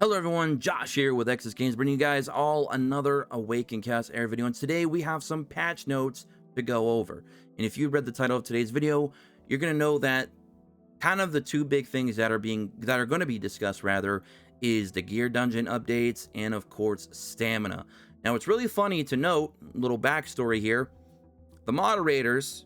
Hello everyone, Josh here with X's Games, bringing you guys all another Awaken Cast Air video, and today we have some patch notes to go over. And if you read the title of today's video, you're going to know that kind of the two big things that are going to be discussed rather is the gear dungeon updates and of course stamina. Now it's really funny to note, little backstory here, the moderators,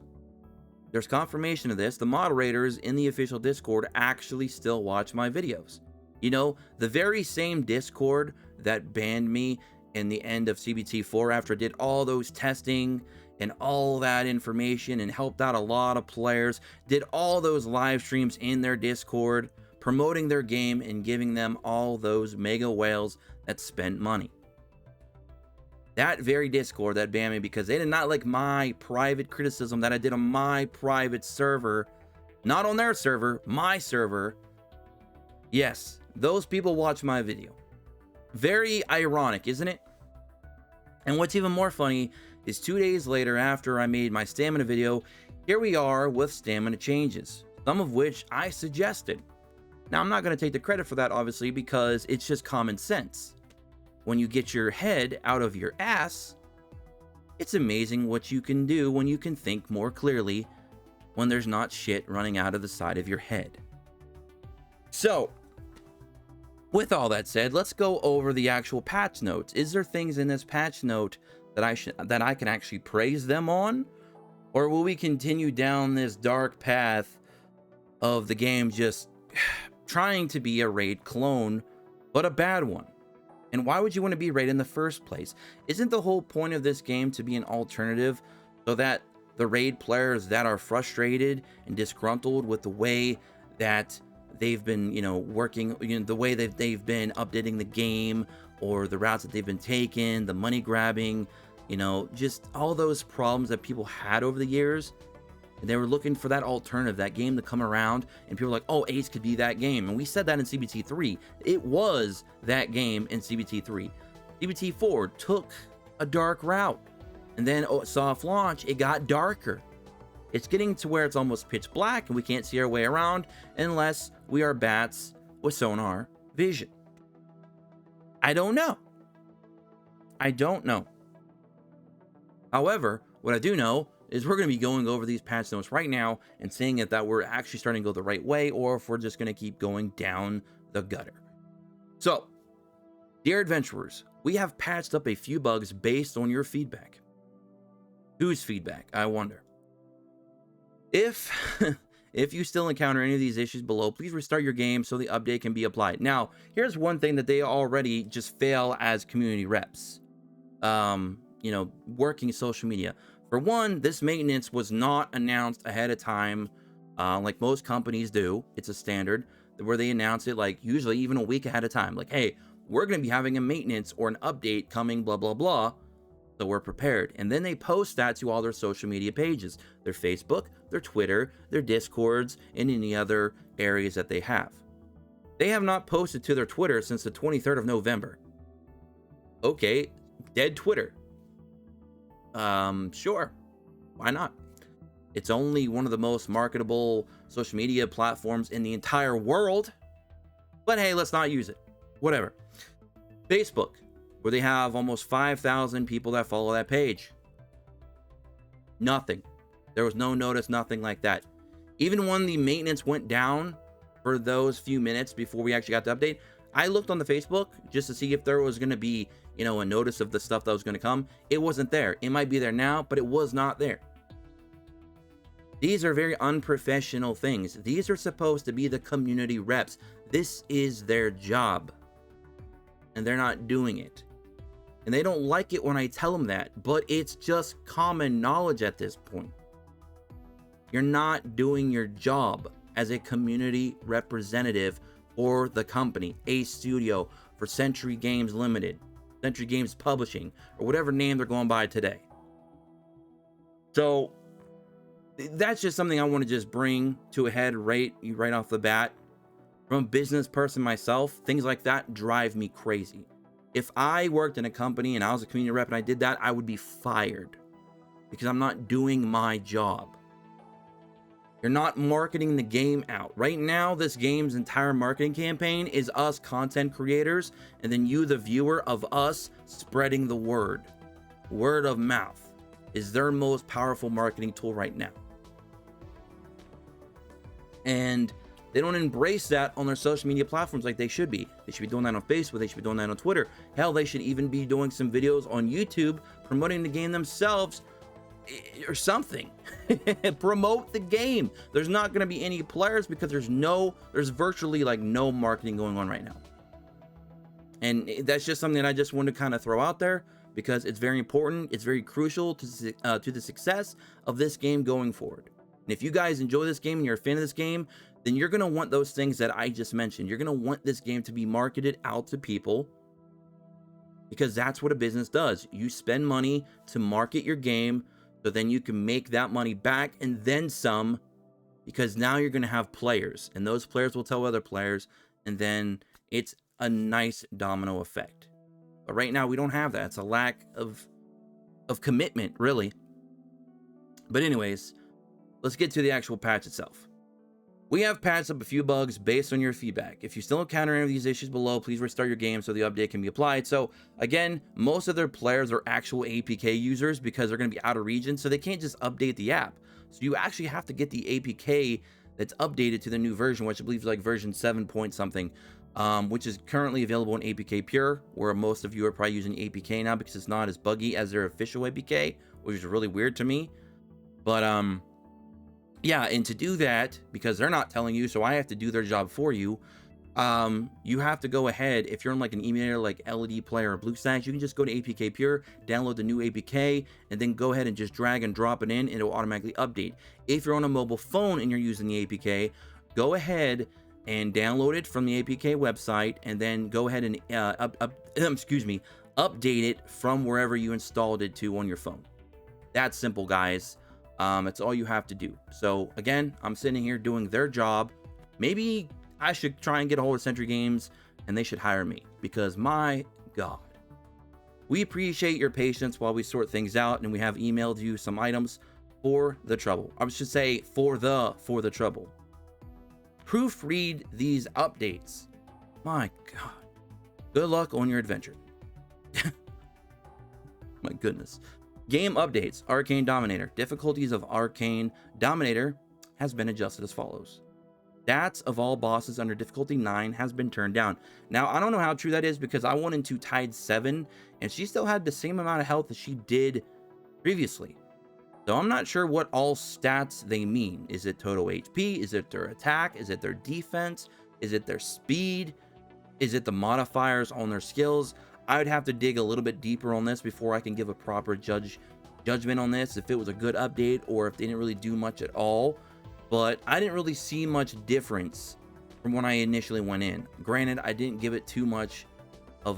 there's confirmation of this, the moderators in the official Discord actually still watch my videos. You know, the very same Discord that banned me in the end of CBT4 after I did all those testing and all that information and helped out a lot of players, did all those live streams in their Discord, promoting their game and giving them all those mega whales that spent money. That very Discord that banned me because they did not like my private criticism that I did on my private server, not on their server, my server. Yes, those people watch my video. Very ironic, isn't it? And what's even more funny is 2 days later after I made my stamina video, here we are with stamina changes, some of which I suggested. Now, I'm not going to take the credit for that, obviously, because it's just common sense. When you get your head out of your ass, it's amazing what you can do when you can think more clearly, when there's not shit running out of the side of your head. So, with all that said, let's go over the actual patch notes. Is there things in this patch note that I can actually praise them on? Or will we continue down this dark path of the game just trying to be a raid clone, but a bad one? And why would you want to be raid in the first place? Isn't the whole point of this game to be an alternative so that the raid players that are frustrated and disgruntled with the way that they've been, working, the way that they've been updating the game, or the routes that they've been taking, the money grabbing, just all those problems that people had over the years. And they were looking for that alternative, that game to come around, and people were like, oh, Ace could be that game. And we said that in CBT3. It was that game in CBT3. CBT4 took a dark route, and then soft launch, it got darker. It's getting to where it's almost pitch black and we can't see our way around unless we are bats with sonar vision. I don't know. However, what I do know is we're going to be going over these patch notes right now and seeing if that we're actually starting to go the right way or if we're just going to keep going down the gutter. So, dear adventurers, we have patched up a few bugs based on your feedback. Whose feedback, I wonder? If you still encounter any of these issues below, please restart your game so the update can be applied. Now, here's one thing that they already just fail as community reps. Working social media. For one, this maintenance was not announced ahead of time, like most companies do. It's a standard where they announce it like usually even a week ahead of time. Like, hey, we're going to be having a maintenance or an update coming, blah, blah, blah. So we're prepared. And then they post that to all their social media pages, their Facebook, their Twitter, their Discords, and any other areas that they have. They have not posted to their Twitter since the 23rd of November. Okay, dead Twitter. Sure. Why not? It's only one of the most marketable social media platforms in the entire world. But hey, let's not use it. Whatever. Facebook, where they have almost 5,000 people that follow that page. Nothing. There was no notice, nothing like that. Even when the maintenance went down for those few minutes before we actually got the update, I looked on the Facebook just to see if there was going to be, a notice of the stuff that was going to come. It wasn't there. It might be there now, but it was not there. These are very unprofessional things. These are supposed to be the community reps. This is their job. And they're not doing it. And they don't like it when I tell them that, but it's just common knowledge at this point. You're not doing your job as a community representative for the company, Ace Studio, for Century Games Limited, Century Games Publishing, or whatever name they're going by today. So that's just something I want to just bring to a head right off the bat. From a business person myself, things like that drive me crazy. If I worked in a company and I was a community rep and I did that, I would be fired because I'm not doing my job. You're not marketing the game out. Right now, this game's entire marketing campaign is us content creators, and then you, the viewer, of us spreading the word. Word of mouth is their most powerful marketing tool right now. And they don't embrace that on their social media platforms like they should be. They should be doing that on Facebook. They should be doing that on Twitter. Hell, they should even be doing some videos on YouTube promoting the game themselves or something. Promote the game. There's not going to be any players because there's virtually like no marketing going on right now. And that's just something that I just want to kind of throw out there because it's very important. It's very crucial to the success of this game going forward. And if you guys enjoy this game and you're a fan of this game, then you're going to want those things that I just mentioned. You're going to want this game to be marketed out to people because that's what a business does. You spend money to market your game so then you can make that money back and then some, because now you're going to have players and those players will tell other players, and then it's a nice domino effect. But right now we don't have that. It's a lack of commitment, really. But anyways, let's get to the actual patch itself. We have patched up a few bugs based on your feedback. If you still encounter any of these issues below, please restart your game so the update can be applied. So again, most of their players are actual APK users because they're going to be out of region, so they can't just update the app. So you actually have to get the APK that's updated to the new version, which I believe is like version 7 point something, which is currently available in APK Pure, where most of you are probably using APK now because it's not as buggy as their official APK, which is really weird to me. But yeah, and to do that, because they're not telling you, so I have to do their job for you, you have to go ahead. If you're on like an emulator like LED Player or BlueStacks, you can just go to APK Pure, download the new APK, and then go ahead and just drag and drop it in, and it'll automatically update. If you're on a mobile phone and you're using the APK, go ahead and download it from the APK website, and then go ahead and update it from wherever you installed it to on your phone. That's simple, guys. It's all you have to do. So again, I'm sitting here doing their job. Maybe I should try and get a hold of Century Games and they should hire me, because my God, we appreciate your patience while we sort things out, and we have emailed you some items for the trouble. I should say for the trouble. Proofread these updates. My God. Good luck on your adventure. My goodness. Game updates. Arcane Dominator. Difficulties of Arcane Dominator has been adjusted as follows. Stats of all bosses under difficulty 9 has been turned down. Now, I don't know how true that is, because I went into Tide 7 and she still had the same amount of health as she did previously. So I'm not sure what all stats they mean. Is it total HP? Is it their attack? Is it their defense? Is it their speed? Is it the modifiers on their skills? I would have to dig a little bit deeper on this before I can give a proper judgment on this, if it was a good update or if they didn't really do much at all. But I didn't really see much difference from when I initially went in. Granted, I didn't give it too much of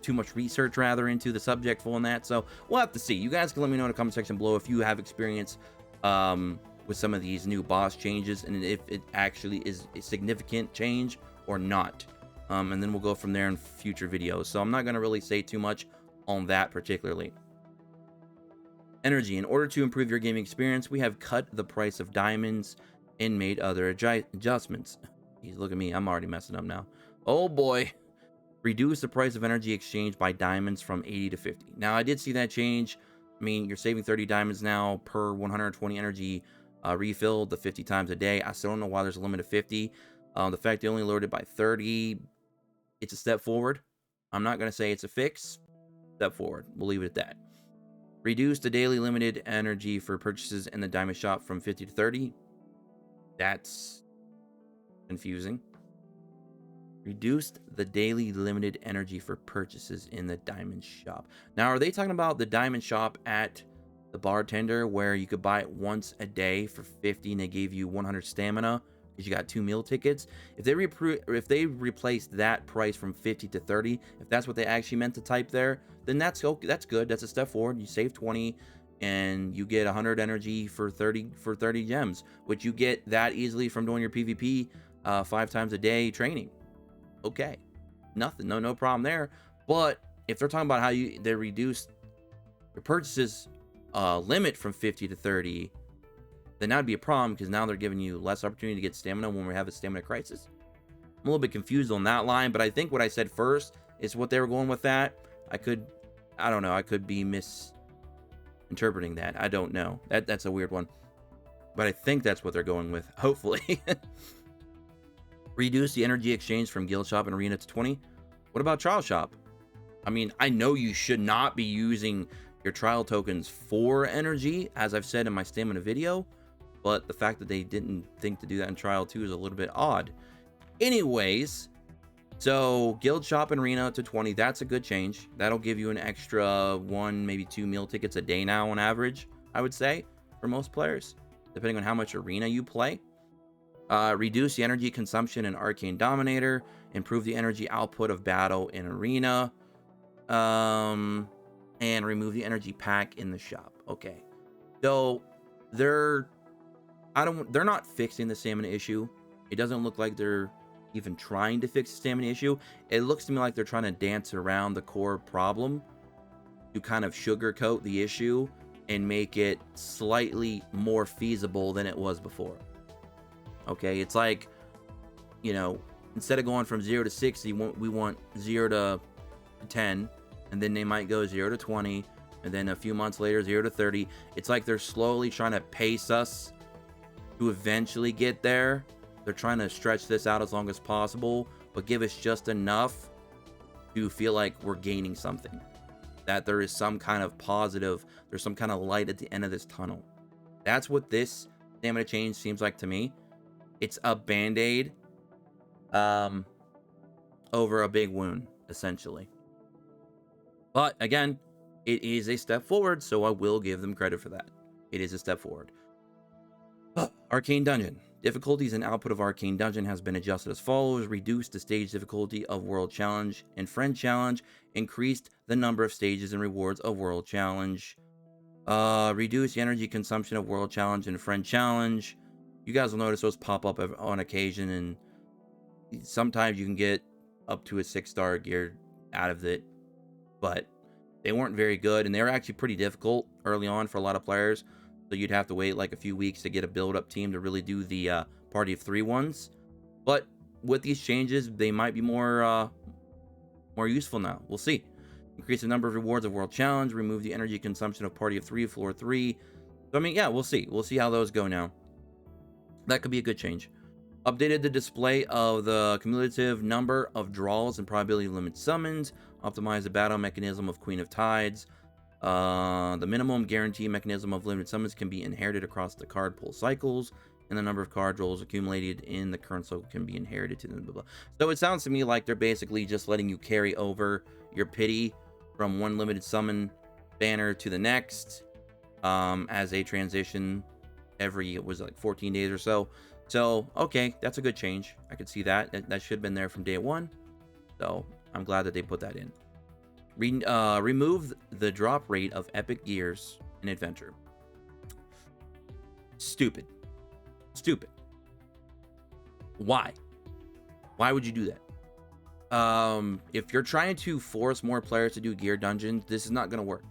too much research rather into the subject full on that. So we'll have to see. You guys can let me know in the comment section below if you have experience with some of these new boss changes, and if it actually is a significant change or not. And then we'll go from there in future videos. So I'm not going to really say too much on that particularly. Energy. In order to improve your gaming experience, we have cut the price of diamonds and made other adjustments. Jeez, look at me. I'm already messing up now. Oh boy. Reduce the price of energy exchange by diamonds from 80 to 50. Now, I did see that change. I mean, you're saving 30 diamonds now per 120 energy refilled, the 50 times a day. I still don't know why there's a limit of 50. The fact they only lowered it by 30, it's a step forward. I'm not going to say it's a fix. Step forward. We'll leave it at that. Reduce the daily limited energy for purchases in the diamond shop from 50 to 30. That's confusing. Reduced the daily limited energy for purchases in the diamond shop. Now, are they talking about the diamond shop at the bartender where you could buy it once a day for 50 and they gave you 100 stamina because you got 2 meal tickets? If they replaced that price from 50 to 30, if that's what they actually meant to type there, then that's okay. That's good. That's a step forward. You save 20 and you get 100 energy for 30 gems, which you get that easily from doing your PvP 5 times a day training. Okay, nothing, no problem there. But if they're talking about how they reduced your purchases limit from 50 to 30, then that'd be a problem, because now they're giving you less opportunity to get stamina when we have a stamina crisis. I'm a little bit confused on that line, but I think what I said first is what they were going with that. I don't know, I could be misinterpreting that. I don't know. That's a weird one. But I think that's what they're going with, hopefully. Reduce the energy exchange from Guild Shop and Arena to 20. What about Trial Shop? I mean, I know you should not be using your trial tokens for energy, as I've said in my stamina video, but the fact that they didn't think to do that in Trial 2 is a little bit odd. Anyways, so Guild Shop and Arena to 20, that's a good change. That'll give you an extra 1, maybe 2 meal tickets a day now on average, I would say, for most players, depending on how much Arena you play. Reduce the energy consumption in Arcane Dominator. Improve the energy output of battle in Arena. And remove the energy pack in the shop. Okay. So they're not fixing the stamina issue. It doesn't look like they're even trying to fix the stamina issue. It looks to me like they're trying to dance around the core problem to kind of sugarcoat the issue and make it slightly more feasible than it was before. Okay, it's like, you know, instead of going from 0 to 60, we want 0 to 10, and then they might go 0 to 20, and then a few months later 0 to 30. It's like they're slowly trying to pace us to eventually get there. They're trying to stretch this out as long as possible, but give us just enough to feel like we're gaining something, that there is some kind of positive, there's some kind of light at the end of this tunnel. That's what this stamina change seems like to me. It's a band-aid over a big wound, essentially. But again, it is a step forward, so I will give them credit for that. It is a step forward. Arcane Dungeon. Difficulties and output of Arcane Dungeon has been adjusted as follows. Reduced the stage difficulty of World Challenge and Friend Challenge. Increased the number of stages and rewards of World Challenge. Reduce the energy consumption of World Challenge and Friend Challenge. You guys will notice those pop up on occasion, and sometimes you can get up to a 6-star gear out of it, but they weren't very good, and they were actually pretty difficult early on for a lot of players. So you'd have to wait like a few weeks to get a build-up team to really do the Party of 3 ones. But with these changes, they might be more useful now. We'll see. Increase the number of rewards of World Challenge. Remove the energy consumption of Party of 3, Floor 3. So, I mean, yeah, we'll see. We'll see how those go now. That could be a good change. Updated the display of the cumulative number of draws and probability limit summons. Optimized the battle mechanism of Queen of Tides. The minimum guarantee mechanism of limited summons can be inherited across the card pull cycles, and the number of card rolls accumulated in the current cycle can be inherited to them. Blah, blah. So it sounds to me like they're basically just letting you carry over your pity from one limited summon banner to the next as a transition every, it was like 14 days or so. So, okay, that's a good change. I could see that. That should have been there from day one. So, I'm glad that they put that in. Remove the drop rate of epic gears in Adventure. Stupid. Stupid. Why? Why would you do that? If you're trying to force more players to do gear dungeons, this is not going to work.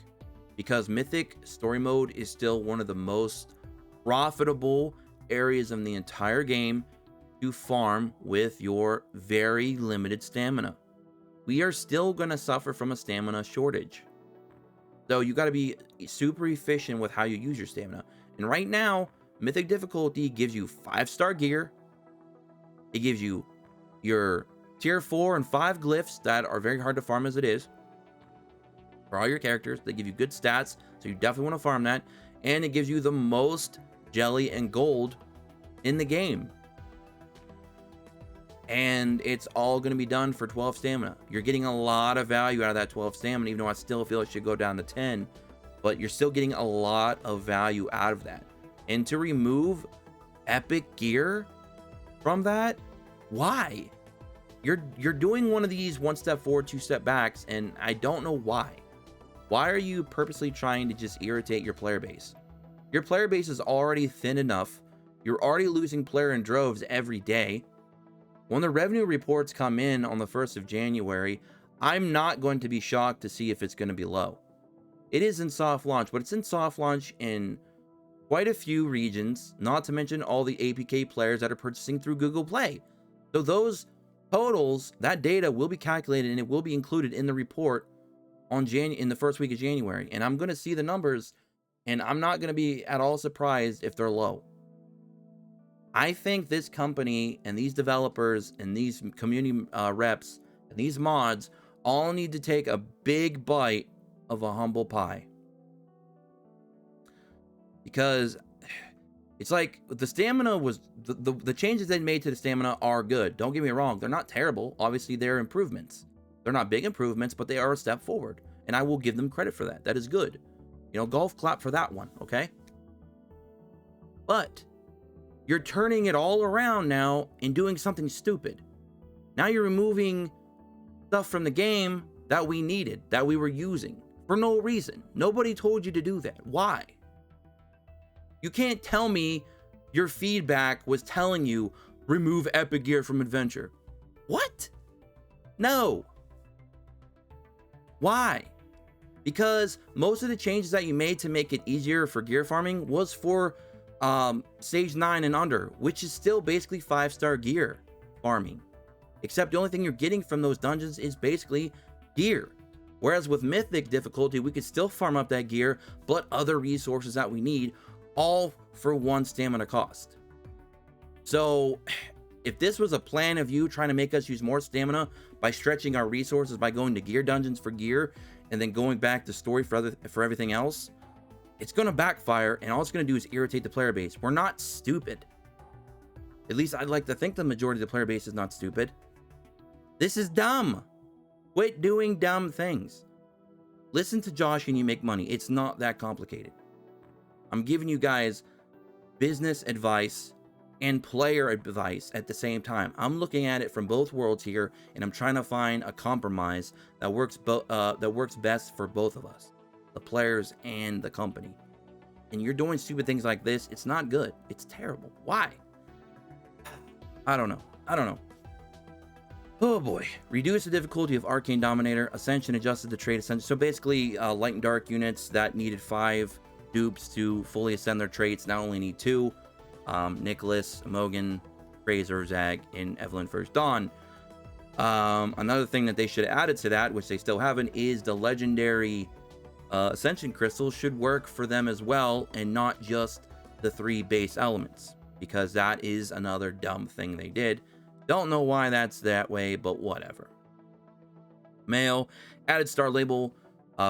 Because Mythic Story Mode is still one of the most profitable areas in the entire game to farm with your very limited stamina. We are still going to suffer from a stamina shortage. So you got to be super efficient with how you use your stamina. And right now, Mythic difficulty gives you 5-star gear. It gives you your tier 4 and 5 glyphs that are very hard to farm as it is. For all your characters, they give you good stats, so you definitely want to farm that. And it gives you the most jelly and gold in the game. And it's all going to be done for 12 stamina. You're getting a lot of value out of that 12 stamina, even though I still feel it should go down to 10. But you're still getting a lot of value out of that. And to remove epic gear from that, why? You're doing one of these 1 step forward, 2 step backs, and I don't know why. Why are you purposely trying to just irritate your player base? Your player base is already thin enough. You're already losing player in droves every day. When the revenue reports come in on the 1st of January, I'm not going to be shocked to see if it's going to be low. It is in soft launch, but it's in soft launch in quite a few regions, not to mention all the APK players that are purchasing through Google Play. So those totals, that data will be calculated and it will be included in the report on in the first week of January. And I'm going to see the numbers, and I'm not going to be at all surprised if they're low. I think this company and these developers and these community reps and these mods all need to take a big bite of a humble pie. Because it's like the stamina was, the changes they made to the stamina are good. Don't get me wrong. They're not terrible. Obviously, they're improvements. They're not big improvements, but they are a step forward. And I will give them credit for that. That is good. You know, golf clap for that one, okay? But you're turning it all around now and doing something stupid. Now you're removing stuff from the game that we needed, that we were using, for no reason. Nobody told you to do that. Why? You can't tell me your feedback was telling you, remove epic gear from adventure. What? No. Why? Because most of the changes that you made to make it easier for gear farming was for Stage 9 and under, which is still basically 5-star gear farming. Except the only thing you're getting from those dungeons is basically gear. Whereas with Mythic difficulty, we could still farm up that gear, but other resources that we need, all for 1 stamina cost. So if this was a plan of you trying to make us use more stamina by stretching our resources by going to gear dungeons for gear and then going back to story for everything else, it's going to backfire, and all it's going to do is irritate the player base. We're not stupid. At least I'd like to think the majority of the player base is not stupid. This is dumb. Quit doing dumb things. Listen to Josh and you make money. It's not that complicated. I'm giving you guys business advice and player advice at the same time. I'm looking at it from both worlds here, and I'm trying to find a compromise that works best for both of us, the players and the company. And you're doing stupid things like this. It's not good. It's terrible. Why? I don't know. Oh boy. Reduce the difficulty of Arcane Dominator. Ascension adjusted the trait Ascension. So basically, light and dark units that needed 5 dupes to fully ascend their traits now only need 2. Nicholas, Mogan, Fraser, Zag, and Evelyn First Dawn. Another thing that they should have added to that, which they still haven't, is the legendary Ascension crystals should work for them as well, and not just the 3 base elements, because that is another dumb thing they did. Don't know why that's that way, but whatever. Mail, added star label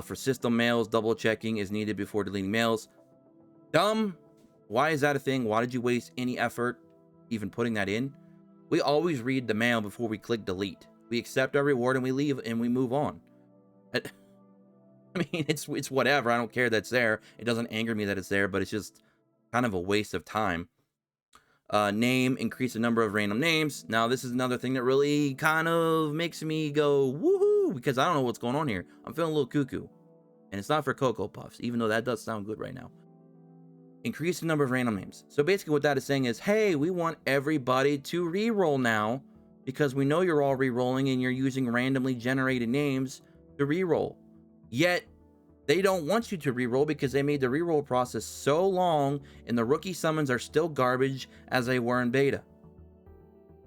for system mails. Double checking is needed before deleting mails. Dumb. Why is that a thing? Why did you waste any effort even putting that in? We always read the mail before we click delete. We accept our reward and we leave and we move on. I mean, it's whatever. I don't care that's there. It doesn't anger me that it's there, but it's just kind of a waste of time. Name, increase the number of random names. Now, this is another thing that really kind of makes me go, woohoo, because I don't know what's going on here. I'm feeling a little cuckoo. And it's not for Cocoa Puffs, even though that does sound good right now. Increase the number of random names. So basically what that is saying is, hey, we want everybody to reroll now, because we know you're all rerolling and you're using randomly generated names to reroll. Yet, they don't want you to reroll because they made the reroll process so long and the rookie summons are still garbage as they were in beta.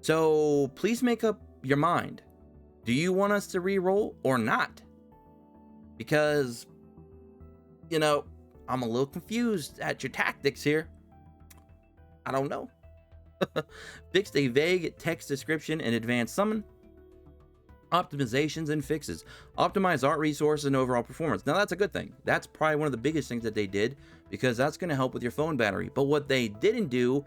So please make up your mind. Do you want us to reroll or not? Because, you know, I'm a little confused at your tactics here. I don't know. Fixed a vague text description in advanced summon. Optimizations and fixes. Optimize art resources and overall performance. Now that's a good thing. That's probably one of the biggest things that they did, because that's going to help with your phone battery. But what they didn't do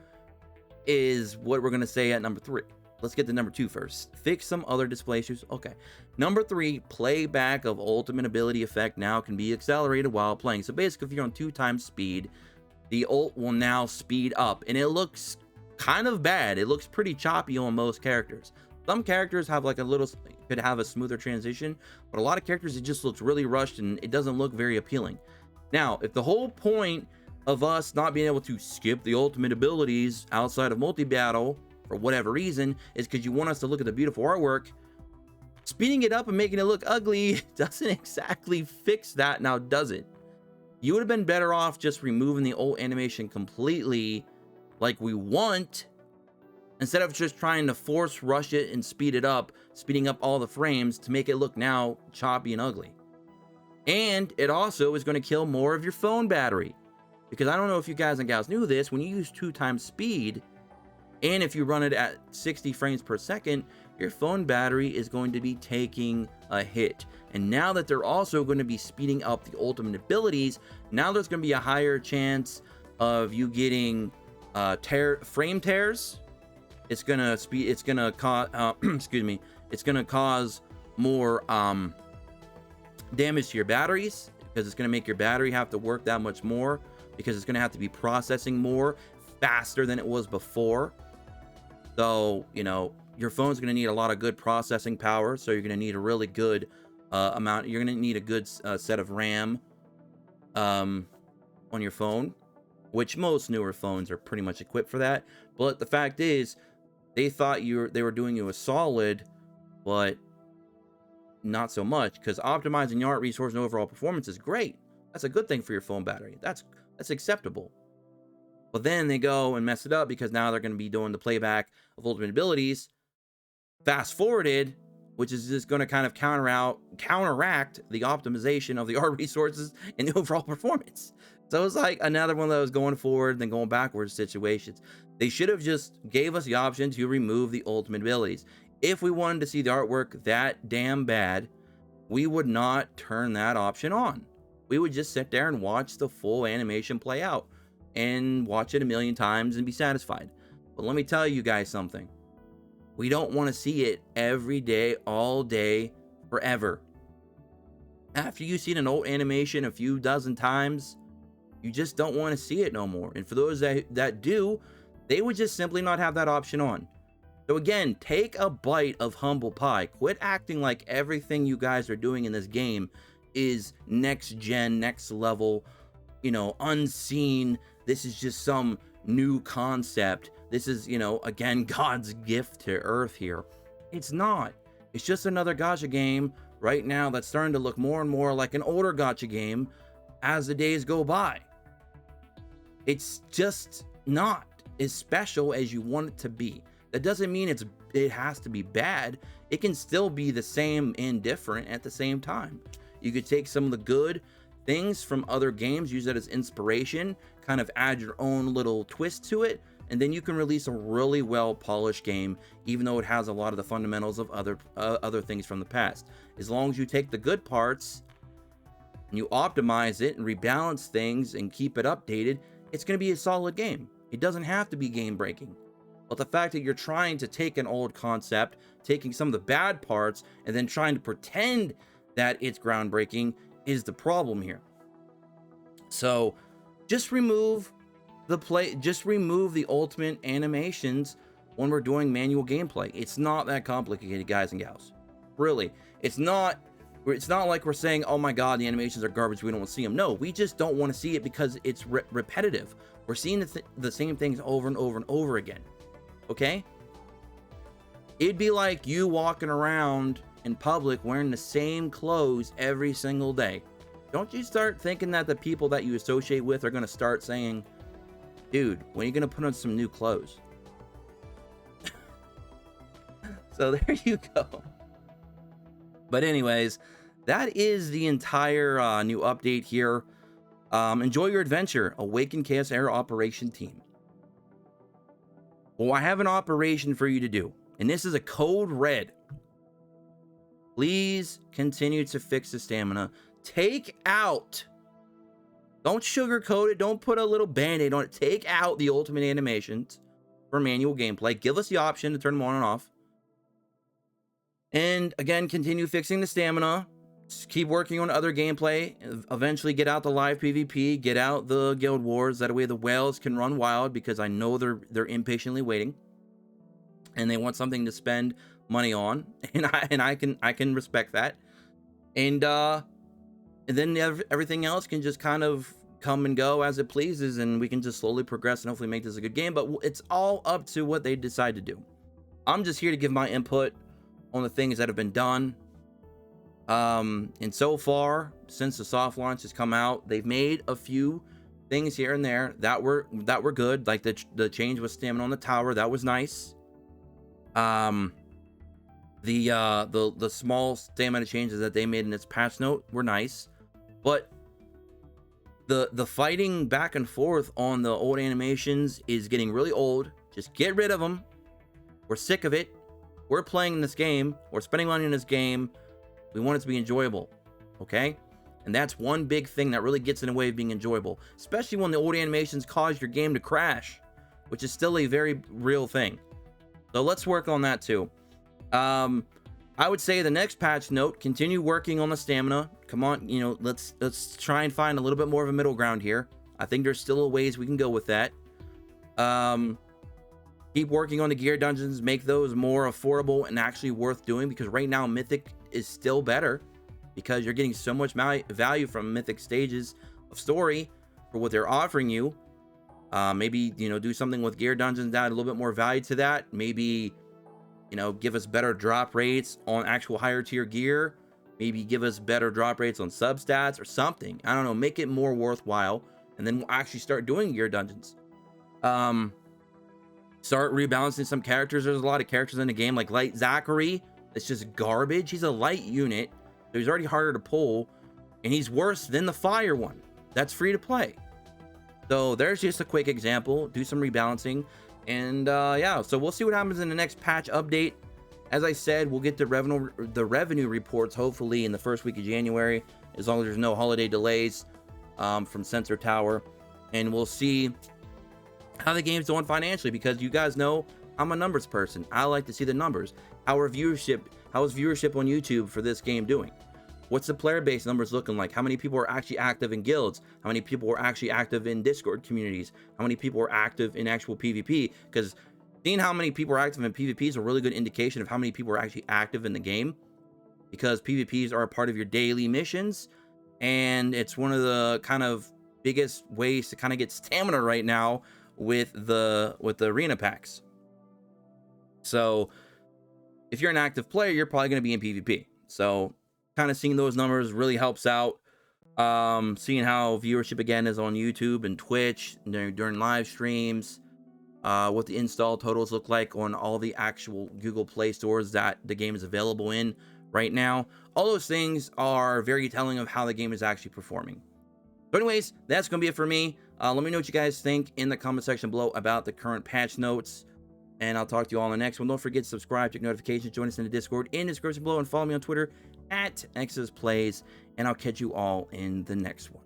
is what we're going to say at number 3. Let's get to number 2 first. Fix some other display issues. Okay. Number 3, playback of ultimate ability effect now can be accelerated while playing. So basically, if you're on 2 times speed, the ult will now speed up, and it looks kind of bad. It looks pretty choppy on most characters. Some characters have like could have a smoother transition, but a lot of characters, it just looks really rushed and it doesn't look very appealing. Now, if the whole point of us not being able to skip the ultimate abilities outside of multi-battle for whatever reason is because you want us to look at the beautiful artwork, speeding it up and making it look ugly doesn't exactly fix that now, does it? You would have been better off just removing the old animation completely, like we want, instead of just trying to force rush it and speed it up, speeding up all the frames to make it look now choppy and ugly. And it also is going to kill more of your phone battery, because I don't know if you guys and gals knew this, when you use 2 times speed, and if you run it at 60 frames per second, your phone battery is going to be taking a hit. And now that they're also going to be speeding up the ultimate abilities, now there's going to be a higher chance of you getting frame tears. It's gonna cause excuse me, it's gonna cause more damage to your batteries, because it's gonna make your battery have to work that much more, because it's gonna have to be processing more faster than it was before. So, you know, your phone's going to need a lot of good processing power. So you're going to need a really good amount. You're going to need a good set of RAM on your phone, which most newer phones are pretty much equipped for that. But the fact is, they thought they were doing you a solid, but not so much, because optimizing your art resource and overall performance is great. That's a good thing for your phone battery. That's acceptable. But then they go and mess it up, because now they're going to be doing the playback of ultimate abilities fast forwarded, which is just going to kind of counteract the optimization of the art resources and the overall performance. So it's like another one of those going forward then going backwards situations. They should have just gave us the option to remove the ultimate abilities. If we wanted to see the artwork that damn bad, we would not turn that option on. We would just sit there and watch the full animation play out, and watch it a million times and be satisfied. But let me tell you guys something. We don't want to see it every day, all day, forever. After you've seen an old animation a few dozen times, you just don't want to see it no more. And for those that do, they would just simply not have that option on. So again, take a bite of humble pie. Quit acting like everything you guys are doing in this game is next gen, next level, you know, unseen. This is just some new concept. This is, you know, again, God's gift to Earth here. It's not. It's just another gacha game right now that's starting to look more and more like an older gacha game as the days go by. It's just not as special as you want it to be. That doesn't mean it has to be bad. It can still be the same and different at the same time. You could take some of the good things from other games, use that as inspiration, kind of add your own little twist to it, and then you can release a really well polished game, even though it has a lot of the fundamentals of other things from the past. As long as you take the good parts and you optimize it and rebalance things and keep it updated, it's going to be a solid game. It doesn't have to be game breaking. But the fact that you're trying to take an old concept, taking some of the bad parts, and then trying to pretend that it's groundbreaking is the problem here. So just remove the ultimate animations when we're doing manual gameplay. It's not that complicated, guys and gals. Really, it's not like we're saying, oh my god, the animations are garbage, we don't want to see them. No, we just don't want to see it because it's repetitive. We're seeing the same things over and over and over again. Okay? It'd be like you walking around in public wearing the same clothes every single day. Don't you start thinking that the people that you associate with are going to start saying, dude, when are you going to put on some new clothes? So there you go. But anyways, that is the entire new update here. Enjoy your adventure, Awaken Chaos Era Operation Team. Well, I have an operation for you to do, and this is a code red. Please continue to fix the stamina. Take out, don't sugarcoat it, don't put a little band-aid on it. Take out the ultimate animations for manual gameplay. Give us the option to turn them on and off. And again, continue fixing the stamina. Just keep working on other gameplay. Eventually get out the live PvP, get out the guild wars. That way the whales can run wild, because I know they're impatiently waiting. And they want something to spend money on. And I can respect that. And then everything else can just kind of come and go as it pleases, and we can just slowly progress and hopefully make this a good game. But it's all up to what they decide to do. I'm just here to give my input on the things that have been done. And so far, since the soft launch has come out, they've made a few things here and there that were good, like the change with stamina on the tower. That was nice. The small stamina changes that they made in its patch note were nice, but the fighting back and forth on the old animations is getting really old. Just get rid of them. We're sick of it. We're playing this game. We're spending money in this game. We want it to be enjoyable, okay? And that's one big thing that really gets in the way of being enjoyable, especially when the old animations cause your game to crash, which is still a very real thing. So let's work on that too. I would say the next patch note, continue working on the stamina. Come on, you know, let's try and find a little bit more of a middle ground here. I think there's still ways we can go with that. Keep working on the gear dungeons, make those more affordable and actually worth doing, because right now Mythic is still better because you're getting so much value from Mythic stages of story for what they're offering you. Maybe, you know, do something with gear dungeons, add a little bit more value to that. Maybe, you know, give us better drop rates on actual higher tier gear. Maybe give us better drop rates on substats or something. I don't know, make it more worthwhile, and then we'll actually start doing gear dungeons. Start rebalancing some characters. There's a lot of characters in the game, like Light Zachary. It's just garbage. He's a light unit, so he's already harder to pull, and he's worse than the fire one. That's free to play. So there's just a quick example. Do some rebalancing, and yeah. So we'll see what happens in the next patch update. As I said, we'll get the revenue reports hopefully in the first week of January, as long as there's no holiday delays from Sensor Tower, and we'll see how the game's doing financially, because you guys know I'm a numbers person. I like to see the numbers. How is viewership on YouTube for this game doing? What's the player base numbers looking like? How many people are actually active in guilds? How many people are actually active in Discord communities? How many people are active in actual PvP? Because seeing how many people are active in PvP is a really good indication of how many people are actually active in the game, because PvPs are a part of your daily missions, and it's one of the kind of biggest ways to kind of get stamina right now with the arena packs. So if you're an active player, you're probably going to be in PvP. So kind of seeing those numbers really helps out. Seeing how viewership again is on YouTube and Twitch during live streams, what the install totals look like on all the actual Google Play stores that the game is available in right now. All those things are very telling of how the game is actually performing. So anyways, that's going to be it for me. Let me know what you guys think in the comment section below about the current patch notes, and I'll talk to you all in the next one. Don't forget to subscribe, check notifications, join us in the Discord in the description below, and follow me on Twitter at XSPlays, and I'll catch you all in the next one.